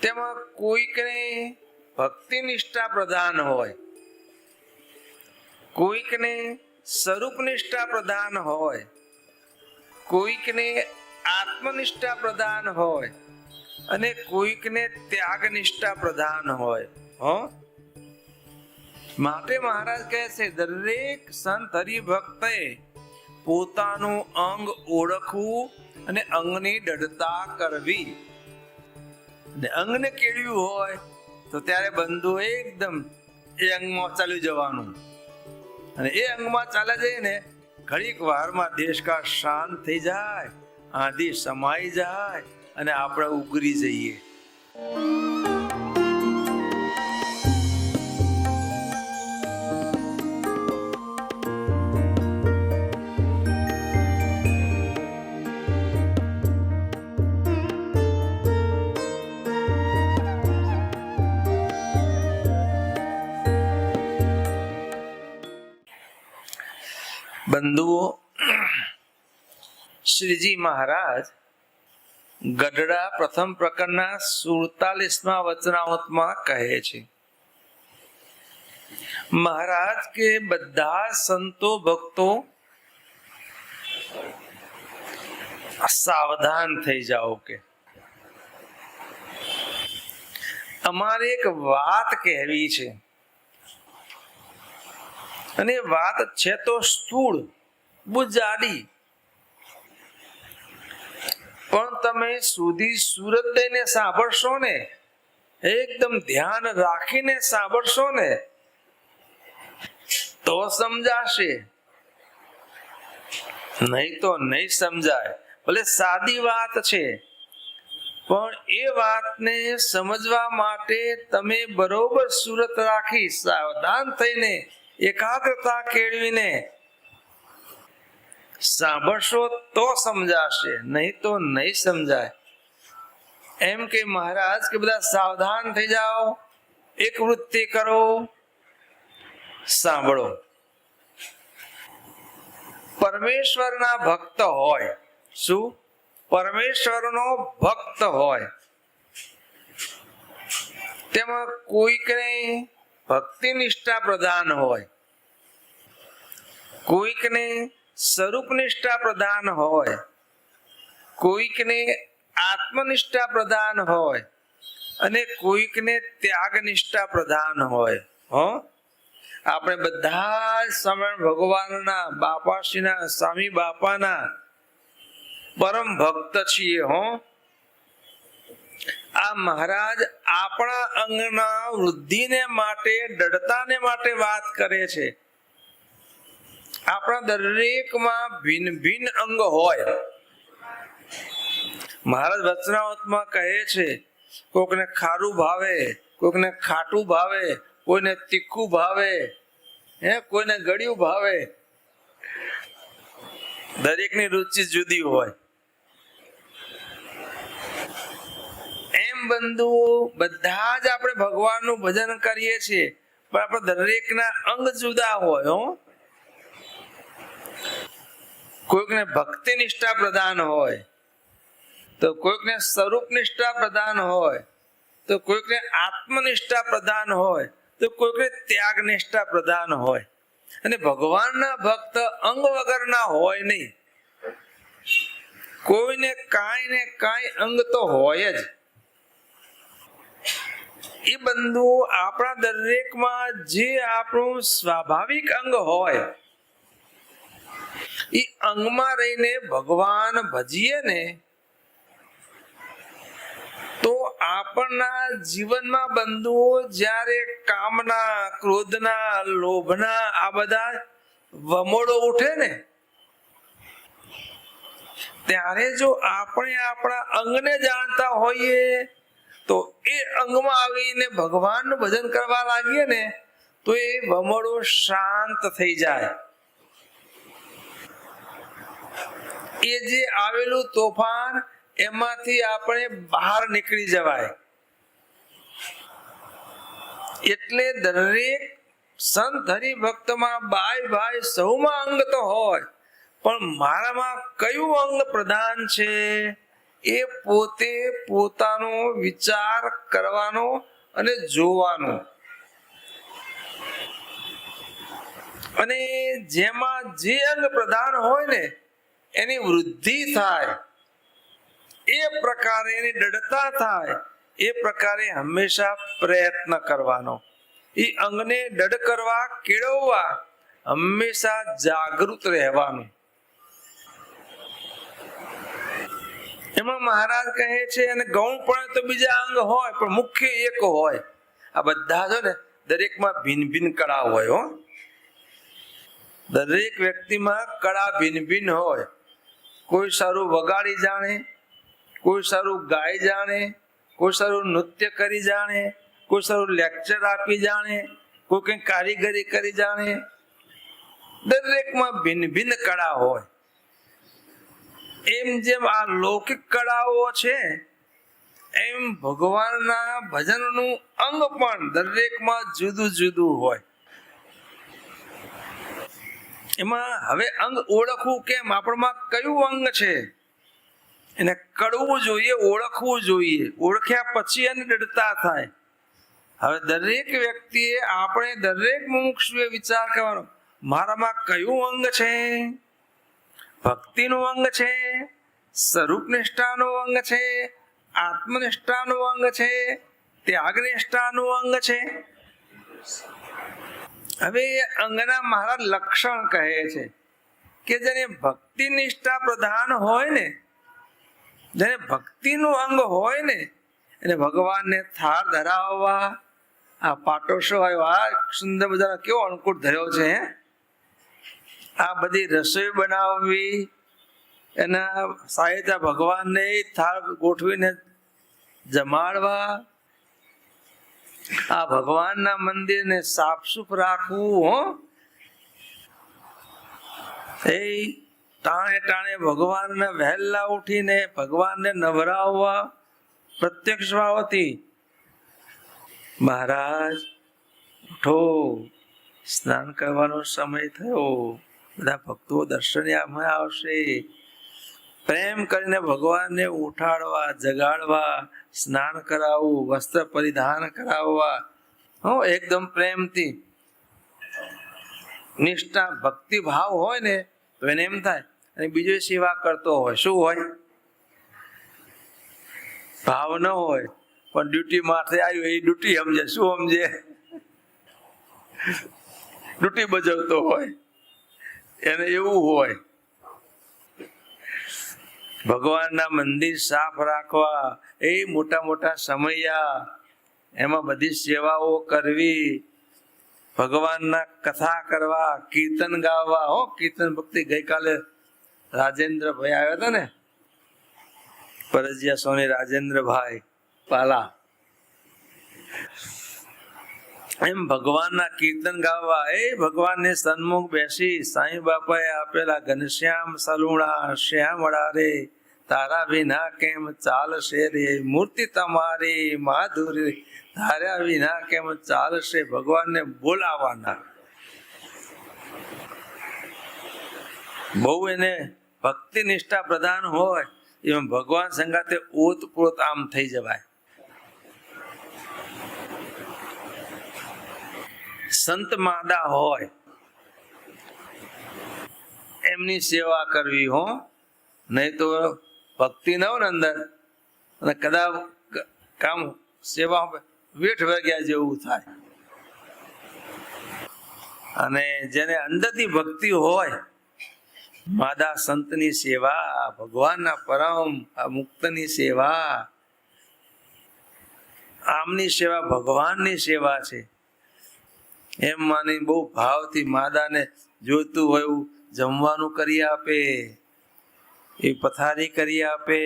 તેમાં કોઈકને ભક્તિ નિષ્ઠા પ્રધાન હોય, કોઈકને સ્વરૂપ નિષ્ઠા પ્રધાન હોય, કોઈકને આત્મનિષ્ઠા પ્રધાન હોય અને કોઈકને ત્યાગ નિષ્ઠા પ્રધાન હોય. માટે મહારાજ કહે છે દરેક સંત હરિભક્તે પોતાનું અંગ ઓળખવું અને અંગની દઢતા કરવી. અંગને કેળવ્યું હોય તો ત્યારે બંધુ એકદમ એ અંગમાં ચાલી જવાનું, અને એ અંગમાં ચાલે જાય ને ઘડીક વારમાં દેશકાળ શાંત થઈ જાય, આંધી સમાઈ જાય અને આપણે ઉગરી જઈએ. બંધુઓ, શ્રીજી મહારાજ ગઢડા પ્રથમ પ્રકરણના 47મા વચનામૃતમાં કહે છે, મહારાજ કે બધા સંતો ભક્તો સાવધાન થઈ જાઓ કે અમારે એક વાત કહેવી છે, અને વાત છે તો સ્થૂળ, બહુ જાડી, પણ તમે સુધી સુરત દઈને સાંભળશો ને, એકદમ ધ્યાન રાખીને સાંભળશો ને તો સમજાશે, નહીં તો નહીં સમજાય. ભલે સાદી વાત છે, પણ એ વાતને સમજવા માટે તમે બરોબર સુરત રાખી સાવધાન થઈને એકાગ્રતા કેળવીને સાંભળશો તો સમજાશે, નહીં તો નહીં સમજાય. એમ કે મહારાજ કે બધા સાવધાન થઈ જાઓ, એક વૃત્તિ કરો, સાંભળો. પરમેશ્વરના ભક્ત હોય, શું? પરમેશ્વરનો ભક્ત હોય, તેમાં કોઈકને ભક્તિ નિષ્ઠા પ્રધાન હોય, કોઈકને સ્વરૂપ નિષ્ઠા પ્રધાન હોય, કોઈકને આત્મનિષ્ઠા પ્રધાન હોય અને કોઈકને ત્યાગ નિષ્ઠા પ્રધાન હોય. આપણે બધા સ્વામિનારાયણ ભગવાનના બાપાશ્રીના સ્વામી બાપાના પરમ ભક્ત છીએ. આ મહારાજ આપણા અંગના વૃદ્ધિને માટે, દૃઢતાને માટે વાત કરે છે. આપણા દરેકમાં ભિન્ન ભિન્ન અંગ હોય. મહારાજ વચનામૃતમાં કહે છે, કોકને ખારું ભાવે, કોકને ખાટું ભાવે, કોઈને તીખું ભાવે, કોઈને ગળ્યું ભાવે. દરેકની રુચિ જુદી હોય. એમ બંધુઓ, બધા જ આપણે ભગવાનનું ભજન કરીએ છીએ, પણ આપણે દરેકના અંગ જુદા હોય. કોઈકને ભક્તિ નિષ્ઠા પ્રધાન હોય, તો કોઈકને સ્વરૂપ નિષ્ઠા પ્રધાન હોય, તો કોઈકને આત્મનિષ્ઠા પ્રધાન હોય, તો કોઈકને ત્યાગ નિષ્ઠા પ્રધાન હોય. અને ભગવાનના ભક્ત અંગ વગરના હોય નહીં. કોઈને કાંઈ ને કાંઈ અંગ તો હોય જ. એ બંધુ આપણા દરેકમાં જે આપણું સ્વાભાવિક અંગ હોય, એ અંગમાં રહીને ભગવાન ભજીએ ને તો આપણના જીવનમાં બંધુઓ જ્યારે કામના, ક્રોધના, લોભના આ બધા વમોળો ઉઠે ને, ત્યારે જો આપણે આપણા અંગને જાણતા હોઈએ તો એ અંગમાં આવીને ભગવાનનું ભજન કરવા લાગીએ ને તો એ વમોળો શાંત થઈ જાય. એ જે આવેલું તોફાન એમાંથી આપણે બહાર નીકળી જવાય. એટલે દરેક સંત હરિભક્તમાં બાય ભાઈ સૌમાં અંગ તો હોય, પણ મારામાં કયું અંગ પ્રધાન છે એ પોતે પોતાનો વિચાર કરવાનો અને જોવાનો, અને જેમાં જે અંગ પ્રધાન હોય ને એની વૃદ્ધિ થાય, એ પ્રકારે એની દ્રઢતા થાય, એ પ્રકારે હંમેશા પ્રયત્ન કરવાનો. એ અંગને દ્રઢ કરવા, કેળવવા હંમેશા જાગૃત રહેવાનું. એમાં મહારાજ કહે છે, અને ગૌણ પણ તો બીજા અંગ હોય પણ મુખ્ય એક હોય. આ બધા જો ને દરેકમાં ભિન્ન ભિન્ન કળા હોય. હો, દરેક વ્યક્તિમાં કળા ભિન્ન ભિન્ન હોય. કોઈ સારું વગાડી જાણે, કોઈ સારું ગાઈ જાણે, કોઈ સારું નૃત્ય કરી જાણે, કોઈ સારું લેક્ચર આપી જાણે, કોઈ કઈ કારીગરી કરી જાણે. દરેકમાં ભિન્ન ભિન્ન કળા હોય. એમ જેમ આ લૌકિક કળાઓ છે, એમ ભગવાનના ભજનનું અંગ પણ દરેકમાં જુદું જુદું હોય. એમાં હવે અંગ ઓળખવું કેમ? આપણામાં કયું અંગ છે એને કળવું જોઈએ, ઓળખવું જોઈએ. ઓળખ્યા પછી એને દ્રઢતા થાય. હવે દરેક વ્યક્તિએ, આપણે દરેક મુમુક્ષુએ વિચાર કરવાનો, મારામાં કયું અંગ છે? ભક્તિનું અંગ છે, સ્વરૂપ નિષ્ઠાનું અંગ છે, આત્મનિષ્ઠાનું અંગ છે, ત્યાગ નિષ્ઠાનું અંગ છે. હવે અંગના મહારાજ લક્ષણ કહે છે કે જેને ભક્તિ નિષ્ઠા પ્રધાન હોય ને, જેને ભક્તિનું અંગ હોય ને, એને ભગવાનને થાળ ધરાવવા. આ પાટોશો આવ્યો, આ સુંદર મજાનો કેવો અણકુટ ધર્યો છે. આ બધી રસોઈ બનાવવી, એના સાહિત્ય ભગવાનને થાળ ગોઠવીને જમાડવા, આ ભગવાનના મંદિરને સાફસૂફ રાખવું. હો, એ ટાણે ટાણે ભગવાનને વહેલા ઉઠીને ભગવાનને નવરાવવા પ્રત્યક્ષ ભાવથી. મહારાજ ઉઠો, સ્નાન કરવાનો સમય થયો, બધા ભક્તો દર્શને આવશે. પ્રેમ કરીને ભગવાનને ઉઠાડવા, જગાડવા, સ્નાન કરાવવું, વસ્ત્ર પરિધાન કરાવવા. હો, એકદમ પ્રેમથી. નિષ્ઠા ભક્તિ ભાવ હોય ને તો એને એમ થાય અને બીજો સેવા કરતો હોય. શું હોય? ભાવ ન હોય પણ ડ્યુટી માથે આવ્યું એ ડ્યુટી સમજે. શું સમજે? ડ્યુટી બજાવતો હોય એને એવું હોય. ભગવાનના મંદિર સાફ રાખવા, એ મોટા મોટા સમયા, એમાં બધી સેવાઓ કરવી, ભગવાનના કથા કરવા, કીર્તન ગાવા. હો, કીર્તન ભક્તિ. ગઈકાલે રાજેન્દ્રભાઈ આવ્યા હતા ને, પરજીયા સોની રાજેન્દ્રભાઈ પાલા. એમ ભગવાનના કીર્તન ગાવા, એ ભગવાનને સન્મુખ બેસી સાંઈ બાપાએ આપેલા ઘનશ્યામ સલુણા શ્યામ અડારે, તારા વિના કેમ ચાલશે રે, મૂર્તિ તમારી માધુરી, તારા વિના કેમ ચાલશે. ભગવાનને બોલાવાના. બહુ એને ભક્તિ નિષ્ઠા પ્રધાન હોય એમ ભગવાન સંગાતે ઓતપ્રોત આમ થઈ જવાય. સંત માદા હોય એમની સેવા કરવી. હો, નહીં તો ભક્તિ ન હોય ને અંદર, અને કદાચ કામ સેવા વેઠ વાગ્યા જેવું થાય. અને જેને અંદરથી ભક્તિ હોય, માદા સંતની સેવા, ભગવાનના પરમ મુક્તની સેવા, આમની સેવા ભગવાનની સેવા છે એમ માની બહુ ભાવથી માદાને જોઈતું હોય એવું જમવાનું કરી આપે, એ પથારી કરી આપે,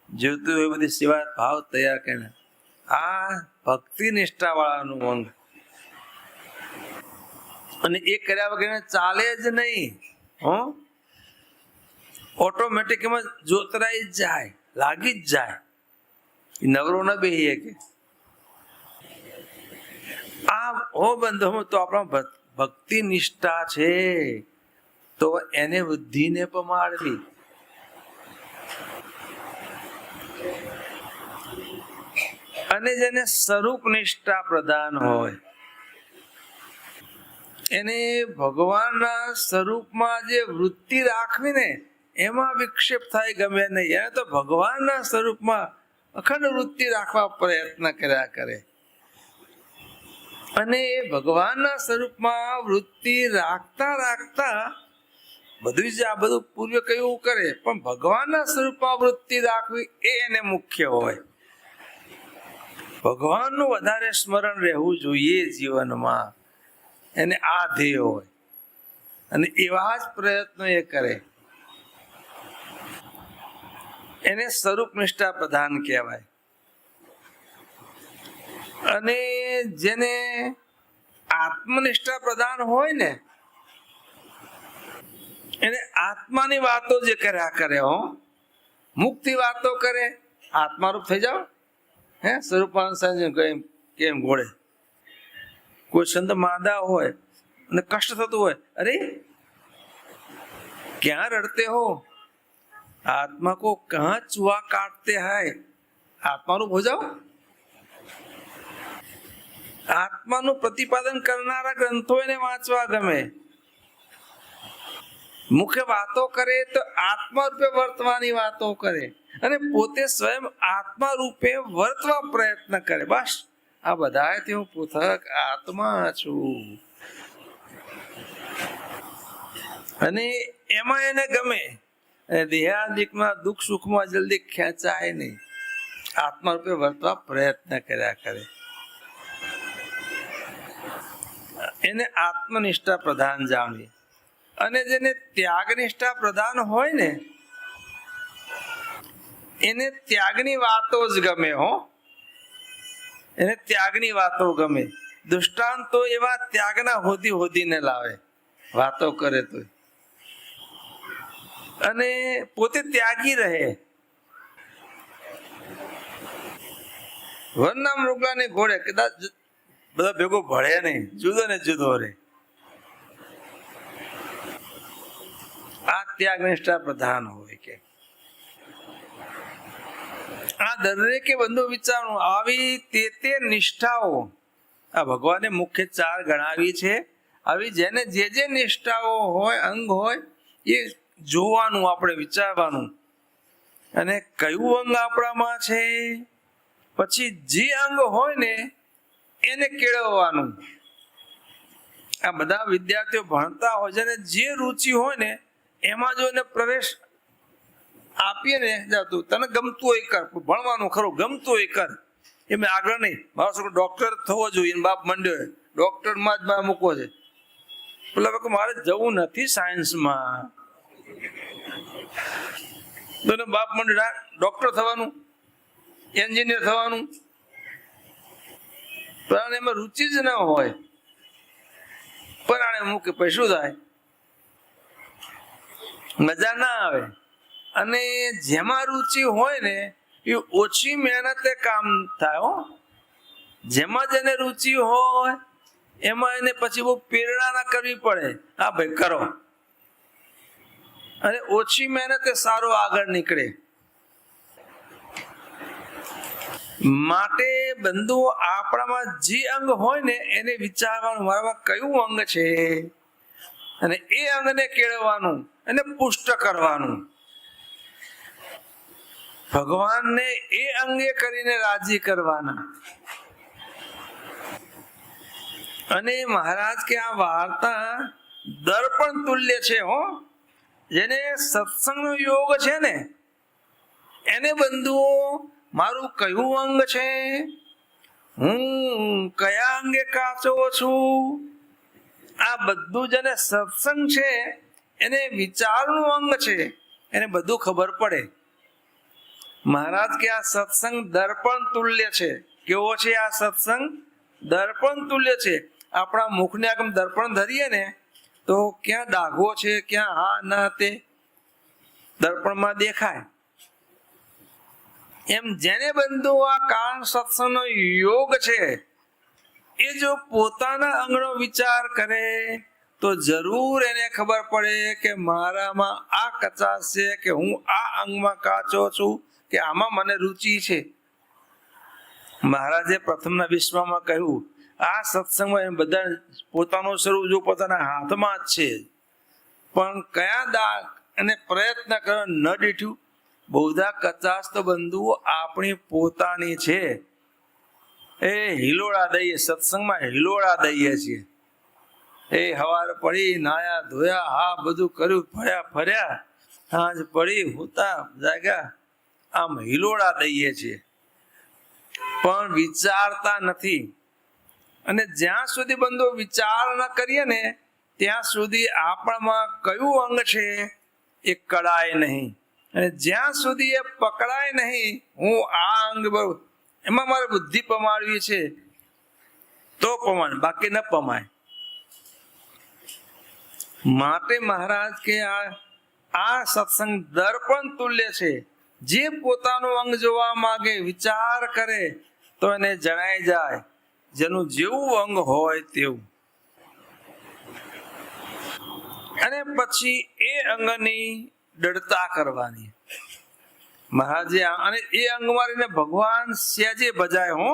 જોઈતું હોય બધી સેવા ભાવ તૈયાર કરીને. આ ભક્તિ નિષ્ઠા વાળાનું અંગ. અને એ કર્યા વગર ચાલે જ નહીં. હો, ઓટોમેટિક એમાં જોતરાઈ જ જાય, લાગી જ જાય. નવરો ન બેહીએ કે આ હો બંધો તો આપણા ભક્તિ નિષ્ઠા છે, તો એને બુદ્ધિને પમાડવી. અને જેને સ્વરૂપ નિષ્ઠા પ્રધાન હોય, એને ભગવાનના સ્વરૂપમાં જે વૃત્તિ રાખવી ને એમાં વિક્ષેપ થાય ગમે નહીં. એને તો ભગવાનના સ્વરૂપમાં અખંડ વૃત્તિ રાખવા પ્રયત્ન કર્યા કરે. અને એ ભગવાનના સ્વરૂપમાં વૃત્તિ રાખતા રાખતા બધું જ આ બધું પૂર્વ કયું કરે, પણ ભગવાનના સ્વરૂપમાં વૃત્તિ રાખવી એ એને મુખ્ય હોય. ભગવાનનું વધારે સ્મરણ રહેવું જોઈએ જીવનમાં, એને આ ધ્યેય હોય અને એવા જ પ્રયત્નો એ કરે. એને સ્વરૂપ નિષ્ઠા પ્રધાન કહેવાય. અને જેને આત્મનિષ્ઠા પ્રધાન હોય ને એને આત્માની વાતો જે કર્યા કરે, મુક્તિ વાતો કરે. આત્મારૂપ થઈ જાઓ, હે સ્વરૂપાન કેમ ઘોડે. કોઈ સંત માદા હોય અને કષ્ટ થતું હોય, અરે ક્યાં રડતે હો, આત્મા કો કહાં ચુहा કાટતે હાય. આત્મારૂપ હો જાઓ. આત્માનું પ્રતિપાદન કરનારા ગ્રંથો એને વાંચવા ગમે. મુખ્ય વાતો કરે તો આત્મા રૂપે વર્તવાની વાતો કરે અને પોતે સ્વયં આત્મા રૂપે વર્તવા પ્રયત્ન કરે. બસ આ બધાથી હું પૃથક આત્મા છું. અને એમાં એને ગમે. દેહાદિકમાં દુઃખ સુખમાં જલ્દી ખેંચાય નહીં. આત્મા રૂપે વર્તવા પ્રયત્ન કર્યા કરે. એને આત્મનિષ્ઠા પ્રધાન જાણવી. અને જેને ત્યાગ નિષ્ઠા પ્રધાન હોય ને એને ત્યાગની વાતો જ ગમે. એને ત્યાગની વાતો ગમે. દૃષ્ટાંતો એવા ત્યાગના હોદીને લાવે, વાતો કરે તો. અને પોતે ત્યાગી રહે. વનના મૃગલાને ઘોડે કદાચ બધા ભેગો ભળે નહીં, જુદો ને જુદો રહે. આ ત્યાગ નિષ્ઠા પ્રધાન હોય. કે આ દરેકે બંધુ વિચારવું. આવી તે નિષ્ઠાઓ આ ભગવાને મુખ્ય 4 ગણાવી છે. આવી જેને જે નિષ્ઠાઓ હોય, અંગ હોય, એ જોવાનું, આપણે વિચારવાનું. અને કયું અંગ આપણામાં છે, પછી જે અંગ હોય ને એને કેળવવાનું. આ બધા વિદ્યાર્થીઓ ભણતા હોય, જેને જે રુચિ હોય ને એમાં જો એને પ્રવેશ આપીએ ને, તું તને ગમતું હોય કર, ભણવાનું ખરું, ગમતું હોય કર. એમ આગળ નહીં, મારો છોકરો ડોક્ટર થવો જોઈએ, બાપ મંડ્યો ડોક્ટરમાં જ મારે મૂકવો છે. પેલા મારે જવું નથી સાયન્સમાં, તો બાપ મંડ્યો ડોક્ટર થવાનું, એન્જિનિયર થવાનું. પણ એમાં રુચિ જ ના હોય, પરાણે મૂકે પછી શું થાય? મજા ના આવે. અને જેમાં રુચિ હોય ને એ ઓછી મહેનતે કામ થાય. જેમાં જેને રુચિ હોય એમાં એને પછી બહુ પ્રેરણા ના કરવી પડે, હા ભાઈ કરો, અને ઓછી મહેનતે સારું આગળ નીકળે. માટે બંધુઓ આપણામાં જે અંગ હોય ને એને વિચારવાનું, મારામાં કયું અંગ છે, અને એ અંગને કેળવવાનું અને પુષ્ટ કરવાનું. ભગવાનને એ અંગે કરીને રાજી કરવાના. અને મહારાજ કે આ વાર્તા દર્પણ તુલ્ય છે. જેને સત્સંગનો યોગ છે ને એને બંધુઓ મારું કયું અંગ છે, હું કયા અંગે કાચો છું, આ બધું જેને સત્સંગ છે એને વિચારનું અંગ છે, એને બધું ખબર પડે. મહારાજ કે આ સત્સંગ દર્પણ તુલ્ય છે. કેવો છે આ સત્સંગ? દર્પણ તુલ્ય છે. આપણા મુખને આગળ દર્પણ ધરીએ ને તો ક્યાં ડાઘો છે, ક્યાં હા ના, તે દર્પણમાં દેખાય. એમ જેને બંધુ આ કારણ સત્સંગનો યોગ છે એ જો પોતાના અંગનો વિચાર કરે તો જરૂર એને ખબર પડે કે મારામાં આ કચાશ છે, કે હું આ અંગમાં કાચો છું, કે આમાં મને રુચિ છે. મહારાજે પ્રથમના વિશ્વમાં કહ્યું, આ સત્સંગમાં બધા પોતાનું સ્વરૂપ જો પોતાના હાથમાં જ છે, પણ કયા દાગ અને પ્રયત્ન કરવા ન દીઠ્યું. બહુધા કચાશ તો બંધુઓ આપણી પોતાની છે. એ હિલોડા દઈએ, સત્સંગમાં હિલોડા દઈએ છીએ. એ હવાર પડી, નાયા ધોયા, હા બધું કર્યું, ફર્યા, સાંજ પડી, હોતા જાગ્યા, આમ હિલોડા દઈએ છીએ, પણ વિચારતા નથી. અને જ્યાં સુધી બંધો વિચાર ન કરીએ ને ત્યાં સુધી આપણામાં કયું અંગ છે એ કળાય નહીં. અને જ્યાં સુધી એ પકડાય નહીં, હું આ અંગ બરોબર, એમાં મારે બુદ્ધિ પમાડવી છે તો પમાડ, બાકી ન પમાય. માટે મહારાજ કે આ સત્સંગ દર્પણ તુલ્ય છે. જે પોતાનું અંગ જોવા માંગે, વિચાર કરે તો એને જણાઈ જાય જેનું જેવું અંગ હોય તેવું. અને પછી એ અંગની દૃઢતા કરવાની. મહારાજે અને એ અંગ મારીને ભગવાન સહેજે ભજાય હો.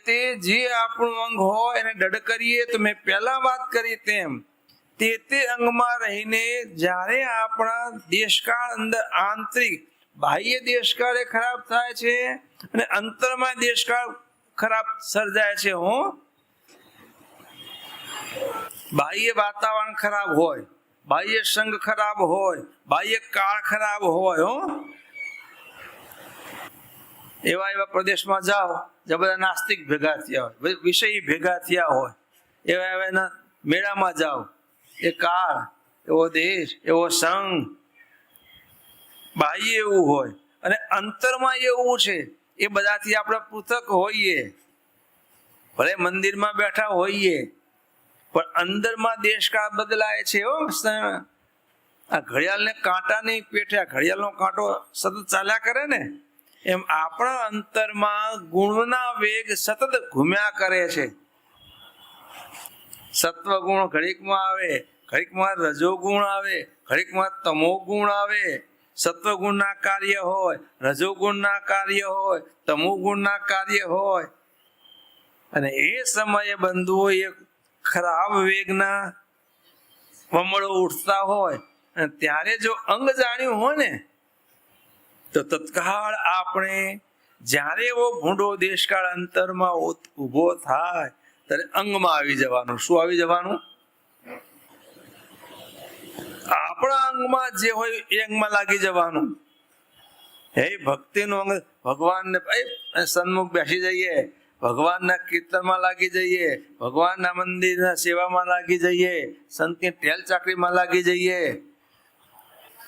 તે જે આપણું અંગ હોય એને દૃઢ કરીએ તો મેં પહેલા વાત કરી તેમ તે અંગમાં રહીને જ્યારે આપણા દેશકાળ અંદર આંતરિક બાહ્ય દેશકાળ એ ખરાબ થાય છે અને અંતરમાં દેશકાળ ખરાબ સર્જાય છે. બાહ્ય વાતાવરણ ખરાબ હોય, બાહ્ય સંગ ખરાબ હોય, બાહ્ય કાળ ખરાબ હોય. એવા પ્રદેશમાં જાઓ જ્યાં બધા નાસ્તિક ભેગા થયા હોય, વિષયી ભેગા થયા હોય, એવા મેળામાં જાઓ, એ કાળ, એવો દેશ, એવો સંગ બાહ્ય એવું હોય અને અંતરમાં એવું છે. એ બધાથી આપણે પૃથક હોઈએ, ભલે મંદિરમાં બેઠા હોઈએ, પણ અંદરમાં દેશકાળ બદલાય છે. આ ઘડિયાળને કાંટાની પેઠે, ઘડિયાળનો કાંટો સતત ચાલ્યા કરે ને, એમ આપણા અંતરમાં ગુણના વેગ સતત ઘૂમ્યા કરે છે. સત્વ ગુણ ઘડીકમાં આવે, ઘડીકમાં રજો ગુણ આવે, ઘડીકમાં તમો ગુણ આવે. સત્વ ગુણના કાર્ય હોય, રજો ગુણના કાર્ય હોય, તમો ગુણના કાર્ય હોય. અને એ સમયે બંધુઓ એ ખરાબ વેગના વમળો ઉઠતા હોય અને ત્યારે જો અંગ જાણ્યું હોય ને તો તત્કાળ આપણે જ્યારે એવો ભૂંડો દેશકાળ અંતરમાં ઉભો થાય ત્યારે અંગમાં આવી જવાનું. શું આવી જવાનું? આપણા અંગમાં જે હોય એ અંગમાં લાગી જવાનું. હે ભક્તિનું અંગ, ભગવાનને સન્મુખ બેસી જઈએ, ભગવાનના કીર્તનમાં લાગી જઈએ, ભગવાનના મંદિરના સેવામાં લાગી જઈએ, સંતની ટેલ ચાકરીમાં લાગી જઈએ.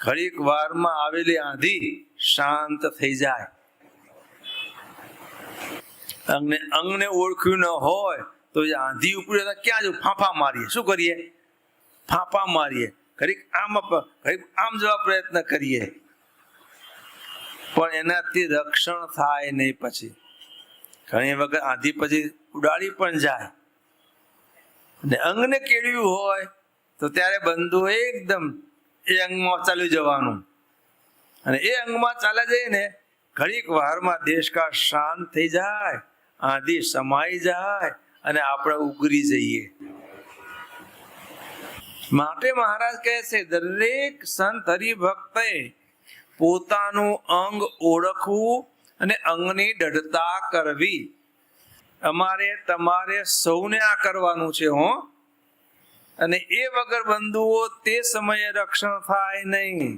ઘડીક વારમાં આવેલી આંધી શાંત થઈ જાય. અંગને ઓળખ્યું ન હોય તો એ આંધી ઉપડી ક્યાં જવું? ફાંફા મારીએ. શું કરીએ? ફાંફા મારીએ. ઘડીક આમ જવા પ્રયત્ન કરીએ, પણ એનાથી રક્ષણ થાય નહીં. પછી ઘણી વખત આંધી પછી ઉડાડી પણ જાય. અને અંગને કેળવ્યું હોય તો ત્યારે બંધુ એકદમ એ અંગમાં ચાલી જવાનું. અને એ અંગમાં ચાલ્યા જઈએ ને ઘડીક વારમાં દેશકાળ શાંત થઈ જાય, આંધી સમાઈ જાય અને આપણે ઉગરી જઈએ. માટે મહારાજ કહે છે, દરેક સંત હરિભક્તે પોતાનું અંગ ઓળખવું અને અંગની દૃઢતા કરવી. અમારે તમારે સૌને આ કરવાનું છે. અને એ વગર બંધુઓ તે સમયે રક્ષણ થાય નહીં.